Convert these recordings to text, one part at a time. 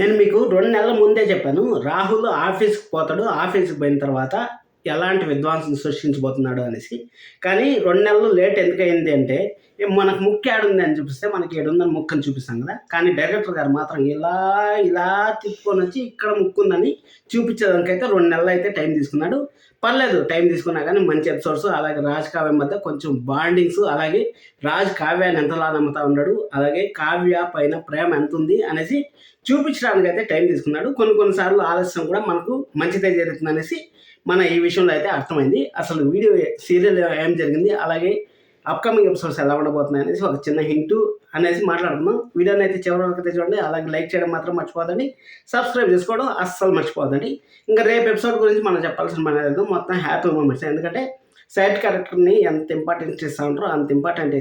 నేను మీకు 2 నెలల ముందే చెప్పాను. రాహుల్ ఆఫీస్‌కి పోతాడు. ఆఫీస్‌కి పోయిన తర్వాత ఎలాంటి విధ్వంసం సృష్టించబోతున్నాడు అనేసి. కానీ 2 నెలలు లేట్ ఎందుకయింది అంటే, మనకు ముక్కు ఏడుంది అని చూపిస్తే మనకి ఈడుందని ముక్కని చూపిస్తాం కదా! కానీ డైరెక్టర్ గారు మాత్రం ఇలా, ఇలా తిప్పుకొనొచ్చి ఇక్కడ ముక్కుందని చూపించేదానికైతే 2 నెలలైతే టైం తీసుకున్నాడు. పర్లేదు టైం తీసుకున్నా గానీ మంచి ఎపిసోడ్స్ అలాగే రాజ్, కావ్య మధ్య కొంచెం బాండింగ్స్ అలాగే రాజ్ కావ్యాన్ని ఎంతలా నమ్ముతా ఉన్నాడు. అలాగే కావ్య పైన ప్రేమ ఎంతుంది అనేసి చూపించడానికైతే టైం తీసుకున్నాడు. కొన్ని సార్లు ఆలస్యం కూడా మనకు మంచిదే జరుగుతుందనేసి మన ఈ విషయంలో అయితే అర్థమైంది. అసలు వీడియో సీరియల్ ఏం జరిగింది, అలాగే అప్కమింగ్ ఎపిసోడ్స్ ఎలా ఉండబోతున్నాయి అనేసి ఒక చిన్న హింటు అనేసి మాట్లాడుకుందాం. వీడియోని అయితే చివరి వరకు అయితే చూడండి. అలాగే లైక్ చేయడం మాత్రం మర్చిపోదండి. సబ్స్క్రైబ్ చేసుకోవడం అస్సలు మర్చిపోదండి. ఇంకా రేపు ఎపిసోడ్ గురించి మనం చెప్పాల్సిన పని లేదు. మొత్తం హ్యాపీ మూమెంట్స్. ఎందుకంటే సైడ్ క్యారెక్టర్ని ఎంత ఇంపార్టెన్స్ ఇస్తూ ఉంటారో అంత ఇంపార్టెంట్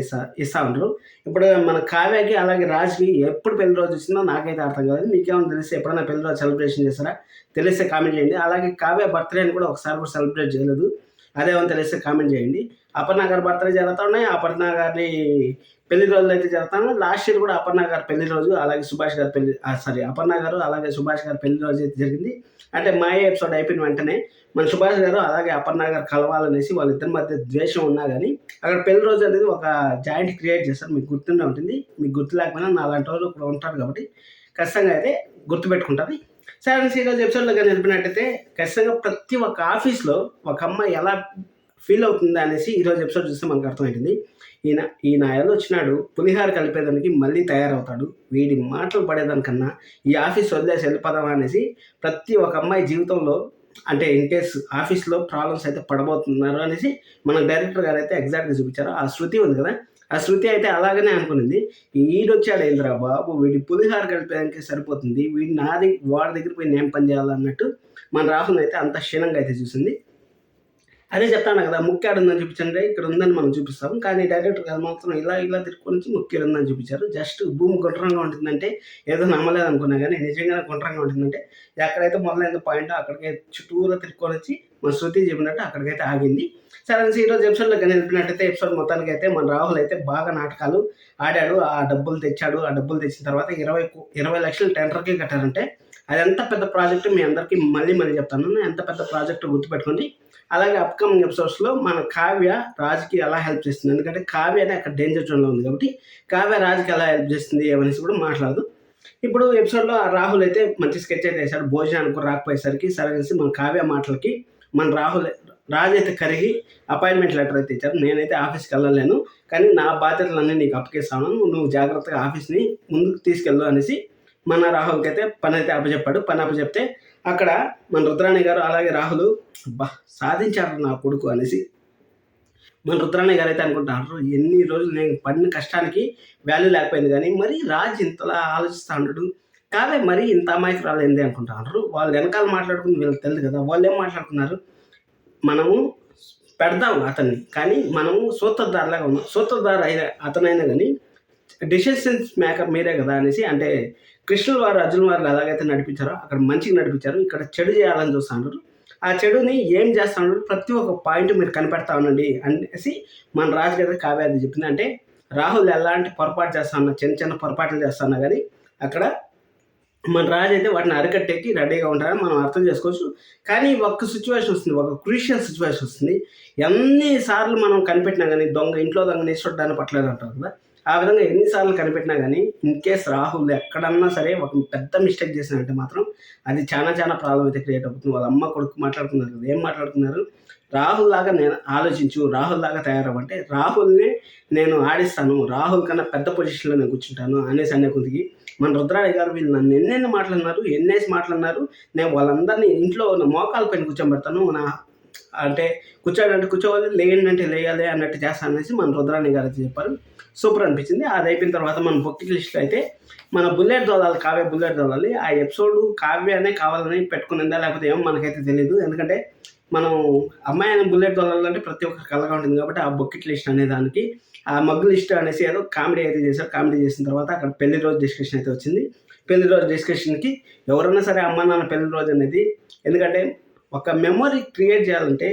ఇస్తూ ఉంటారు. ఇప్పుడు మన కావ్యకి అలాగే రాజ్కి ఎప్పుడు పెళ్లి రోజు వచ్చిందో నాకైతే అర్థం కాదు. మీకేమైనా తెలిస్తే ఎప్పుడైనా పెళ్లి రోజు సెలబ్రేషన్ చేస్తారా? తెలిస్తే కామెంట్ చేయండి. అలాగే కావ్య బర్త్డేని కూడా ఒకసారి కూడా సెలబ్రేట్ చేయలేదు. అదేమో తెలిస్తే కామెంట్ చేయండి. అపర్ణ గారి బర్త్డే జరుగుతూ ఉన్నాయి. అపర్ణ గారి పెళ్లి రోజులు అయితే జరుగుతాను. లాస్ట్ ఇయర్ కూడా అపర్ణ గారి పెళ్లి రోజు అలాగే సుభాష్ గారి అపర్ణ గారు అలాగే సుభాష్ గారి పెళ్లి రోజు అయితే జరిగింది. అంటే మాయ ఎపిసోడ్ అయిపోయిన వెంటనే మన సుభాష్ గారు అలాగే అపర్ణ గారు కలవాలనేసి వాళ్ళిద్దరి మధ్య ద్వేషం ఉన్నా కానీ అక్కడ పెళ్లి రోజు అనేది ఒక జాయింట్ క్రియేట్ చేస్తారు. మీకు గుర్తుండే ఉంటుంది. మీకు గుర్తు లేకపోయినా నా అలాంటి వాళ్ళు కూడా ఉంటారు కాబట్టి ఖచ్చితంగా అయితే గుర్తుపెట్టుకుంటారు. సరే, ఈరోజు ఎపిసోడ్లో కానీ నిలిపినట్టయితే ఖచ్చితంగా ప్రతి ఒక్క ఆఫీస్లో ఒక అమ్మాయి ఎలా ఫీల్ అవుతుంది అనేసి ఈరోజు ఎపిసోడ్ చూస్తే మనకు అర్థమవుతుంది. ఈయన వచ్చినాడు పులిహార కలిపేదానికి మళ్ళీ తయారవుతాడు. వీడి మాటలు పడేదానికన్నా ఈ ఆఫీస్ వదిలేసి వెళ్ళిపోదామా అనేసి ప్రతి ఒక్క అమ్మాయి జీవితంలో అంటే ఇన్ కేస్ ఆఫీస్లో ప్రాబ్లమ్స్ అయితే పడబోతున్నారు అనేసి మన డైరెక్టర్ గారు అయితే ఎగ్జాక్ట్గా చూపించారు. ఆ శృతి ఉంది కదా, ఆ శృతి అయితే అలాగనే అనుకునింది. ఈడొచ్చాడు ఏంద్రా బాబు, వీడి పులిహార కలిపేదానికి సరిపోతుంది, వీడి వాడి దగ్గర పోయి నేను పని చేయాలన్నట్టు మన రాహుల్ అయితే అంత క్షీణంగా అయితే చూసింది. అదే చెప్తాను కదా, ముక్కాడు ఉందని చూపించండి, ఇక్కడ ఉందని మనం చూపిస్తాం. కానీ డైరెక్టర్ గారు మాత్రం ఇలా తిరుక్కొని ముక్కేడు ఉందని చూపించారు. జస్ట్ భూమి గుండ్రంగా ఉంటుందంటే ఏదో నమ్మలేదు అనుకున్నా, కానీ నిజంగానే గుండ్రంగా ఉంటుందంటే ఎక్కడైతే మొదలైన పాయింట్ అక్కడికి చుట్టూరా తిరుక్కొని వచ్చి మన శృతి చెప్పినట్టు అక్కడికైతే ఆగింది. సరే, ఈరోజు ఎపిసోడ్లో కానీ వెళ్ళినట్టయితే ఎపిసోడ్ మొత్తానికి అయితే మన రాహుల్ అయితే బాగా నాటకాలు ఆడాడు. ఆ డబ్బులు తెచ్చాడు. ఆ డబ్బులు తెచ్చిన తర్వాత 20 లక్షలు టెండర్కి కట్టారంటే అది ఎంత పెద్ద ప్రాజెక్టు మీ అందరికీ మళ్ళీ చెప్తాను. ఎంత పెద్ద ప్రాజెక్టు గుర్తుపెట్టుకోండి. అలాగే అప్కమింగ్ ఎపిసోడ్స్లో మన కావ్య రాజుకి ఎలా హెల్ప్ చేస్తుంది, ఎందుకంటే కావ్య అనే అక్కడ డేంజర్ జోన్లో ఉంది కాబట్టి కావ్య రాజుకి ఎలా హెల్ప్ చేస్తుంది అనేసి కూడా మాట్లాడదు. ఇప్పుడు ఎపిసోడ్లో రాహుల్ అయితే మంచి స్కెచ్ అయితే వేశాడు. భోజనానికి రాకపోయేసరికి సరే మన కావ్య మాటలకి మన రాజు అయితే కరిగి అపాయింట్మెంట్ లెటర్ అయితే ఇచ్చారు. నేనైతే ఆఫీస్కి వెళ్ళలేను, కానీ నా బాధ్యతలన్నీ నీకు అప్పగిస్తాను, నువ్వు జాగ్రత్తగా ఆఫీస్ని ముందుకు తీసుకెళ్ళు అనేసి మన రాహుల్కి అయితే పని అయితే అప్పచెప్పాడు. పని అప్పచెప్తే అక్కడ మన రుద్రాణి గారు అలాగే రాహుల్ సాధించారు నా కొడుకు అనేసి మన రుద్రాణి గారు అయితే అనుకుంటారు. ఎన్ని రోజులు నేను పడిన కష్టానికి వాల్యూ లేకపోయింది, కానీ మరి రాజు ఇంతలా ఆలోచిస్తూ ఉంటాడు, కాదే మరి ఇంత అమాయకురాలు ఏంది అనుకుంటారు. వాళ్ళు వెనకాల మాట్లాడుకుని వీళ్ళకి తెలియదు కదా. వాళ్ళు ఏం మాట్లాడుకున్నారు, మనము పెడదాం అతన్ని, కానీ మనము సూత్రధారలాగా ఉన్నాం. సూత్రధార అయిన అతనైనా కానీ డిసిషన్స్ మేకర్ మీరే కదా అనేసి, అంటే కృష్ణుల వారు అర్జున్ వారు ఎలాగైతే నడిపించారో అక్కడ మంచిగా నడిపించారు, ఇక్కడ చెడు చేయాలని చూస్తున్నారు. ఆ చెడుని ఏం చేస్తున్నారు ప్రతి ఒక్క పాయింట్ మీరు కనిపెడతా ఉండండి అనేసి మన రాజు గారు కావ్యాది చెప్పింది. అంటే రాహుల్ ఎలాంటి పొరపాటు చేస్తా ఉన్నా, చిన్న పొరపాట్లు చేస్తా ఉన్నా కానీ అక్కడ మన రాజు అయితే వాటిని అరికట్టేకి రెడీగా ఉంటారని మనం అర్థం చేసుకోవచ్చు. కానీ ఒక సిచ్యువేషన్ వస్తుంది, ఒక క్రూషియల్ సిచ్యువేషన్ వస్తుంది. ఎన్నిసార్లు మనం కనిపెట్టినా కానీ ఇంట్లో దొంగని చూడడానికి పట్టలేదు అంటారు కదా, ఆ విధంగా ఎన్నిసార్లు కనిపెట్టినా కానీ ఇన్ కేస్ రాహుల్ ఎక్కడన్నా సరే ఒక పెద్ద మిస్టేక్ చేసినంటే మాత్రం అది చాలా ప్రాబ్లం అయితే క్రియేట్ అవుతుంది. వాళ్ళ అమ్మ కొడుకు మాట్లాడుతున్నారు కదా, ఏం మాట్లాడుతున్నారు, రాహుల్ లాగా నేను ఆలోచించు, రాహుల్ లాగా తయారవ్వంటే రాహుల్ని నేను ఆడిస్తాను, రాహుల్ కన్నా పెద్ద పొజిషన్లో నేను కూర్చుంటాను అనేసి అనే కొద్దికి మన రుద్రాణి గారు వీళ్ళు నన్ను ఎన్నెన్ని మాట్లాడినారు, నేను వాళ్ళందరినీ ఇంట్లో మోకాల పైన కూర్చోబెడతాను, అంటే కూర్చోాలంటే కూర్చోవాలి, లేయండి లేయాలి అన్నట్టు చేస్తాను అనేసి మన రుద్రాణి గారు అయితే చెప్పారు. సూపర్ అనిపించింది. అది అయిపోయిన తర్వాత మన బొక్కిట్ లిస్ట్లో అయితే మన బుల్లెట్ దోలాలి, కావ్య బుల్లెట్ దోలాలి. ఆ ఎపిసోడ్ కావ్యనే కావాలని పెట్టుకునిందా లేకపోతే ఏమో మనకైతే తెలియదు. ఎందుకంటే మనం అమ్మాయి అని బుల్లెట్ దోలాలంటే ప్రతి ఒక్కరికి కలగా ఉంటుంది కాబట్టి ఆ బొక్కిట్ లిస్ట్ అనే దానికి ఆ మగ్గు లిస్ట్ అనేసి ఏదో కామెడీ అయితే చేశారు. కామెడీ చేసిన తర్వాత అక్కడ పెళ్లి రోజు డిస్కషన్ అయితే వచ్చింది. పెళ్లి రోజు డిస్కషన్కి ఎవరైనా సరే అమ్మ నాన్న పెళ్లి రోజు అనేది, ఎందుకంటే ఒక మెమొరీ క్రియేట్ చేయాలంటే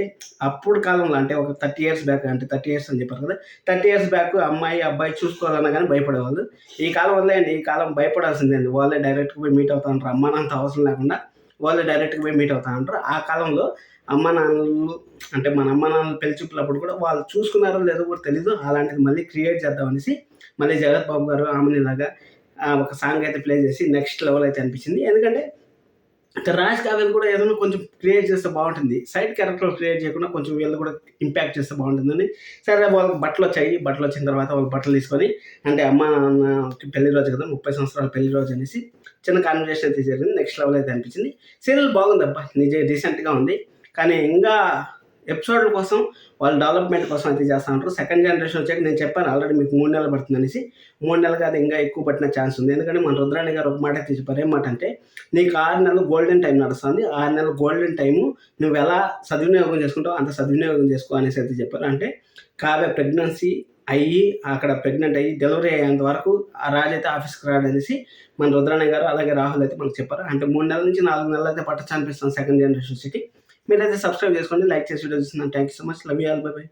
అప్పుడు కాలంలో అంటే ఒక 30 ఇయర్స్ బ్యాక్, అంటే 30 ఇయర్స్ అని చెప్పారు కదా, 30 ఇయర్స్ బ్యాక్ అమ్మాయి అబ్బాయి చూసుకోవాలన్నా కానీ భయపడేవాళ్ళు. ఈ కాలం వదిలేయండి, ఈ కాలం భయపడాల్సిందేంది, వాళ్ళే డైరెక్ట్గా పోయి మీట్ అవుతా ఉంటారు. అమ్మ నాన్నతో అవసరం లేకుండా వాళ్ళే డైరెక్ట్గా పోయి మీట్ అవుతా ఉంటారు. ఆ కాలంలో అమ్మ నాన్నలు అంటే మన అమ్మ నాన్నలు పెళ్లి చూపులప్పుడు కూడా వాళ్ళు చూసుకున్నారో లేదో కూడా తెలీదు. అలాంటిది మళ్ళీ క్రియేట్ చేద్దామనేసి మళ్ళీ జగత్ బాబు గారు ఆమెనిలాగా ఒక సాంగ్ అయితే ప్లే చేసి నెక్స్ట్ లెవెల్ అయితే అనిపించింది. ఎందుకంటే రాజ్ కావ్యలు కూడా ఏదైనా కొంచెం క్రియేట్ చేస్తే బాగుంటుంది, సైడ్ క్యారెక్టర్ క్రియేట్ చేయకుండా కొంచెం వీళ్ళు కూడా ఇంపాక్ట్ చేస్తే బాగుంటుందని. సరే వాళ్ళకి బట్టలు వచ్చాయి, బట్టలు వచ్చిన తర్వాత వాళ్ళు బట్టలు తీసుకొని, అంటే అమ్మ నాన్నకి పెళ్లి రోజు కదా, 30 సంవత్సరాల పెళ్లి రోజు అనేసి చిన్న కాన్వర్జేషన్ అయితే జరిగింది. నెక్స్ట్ లెవెల్ అయితే అనిపించింది. సీరియల్ బాగుంది అబ్బా, డీసెంట్గా ఉంది. కానీ ఇంకా ఎపిసోడ్ల కోసం వాళ్ళు డెవలప్మెంట్ కోసం అయితే చేస్తూ ఉంటారు. సెకండ్ జనరేషన్ వచ్చాక నేను చెప్పాను ఆల్రెడీ మీకు 3 నెలలు పడుతుంది అనేసి. 3 నెలలు కాదు, ఇంకా ఎక్కువ పట్టిన ఛాన్స్ ఉంది. ఎందుకంటే మన రుద్రాణి గారు ఒక మాట అయితే చెప్పారు. ఏమాట అంటే, నీకు 6 నెలలు గోల్డెన్ టైం నడుస్తుంది, 6 నెలలు గోల్డెన్ టైము నువ్వు ఎలా సద్వినియోగం చేసుకుంటావు అంత సద్వినియోగం చేసుకో అనేసి అయితే చెప్పారు. అంటే కావ్య ప్రెగ్నెన్సీ అయ్యి అక్కడ ప్రెగ్నెంట్ అయ్యి డెలివరీ అయ్యేంత వరకు ఆ రాజు అయితే ఆఫీస్కి రాడనేసి మన రుద్రాణి గారు అలాగే రాహుల్ అయితే మనకు చెప్పారు. అంటే 3 నెలల నుంచి 4 నెలలు అయితే పట్టచ్చు అనిపిస్తుంది సెకండ్ జనరేషన్ సిటీ. మీరైతే సబ్స్క్రైబ్ చేసుకోండి, లైక్ చేసి వీడియో చూస్తున్నాను. Thank you so much, love you all, by by.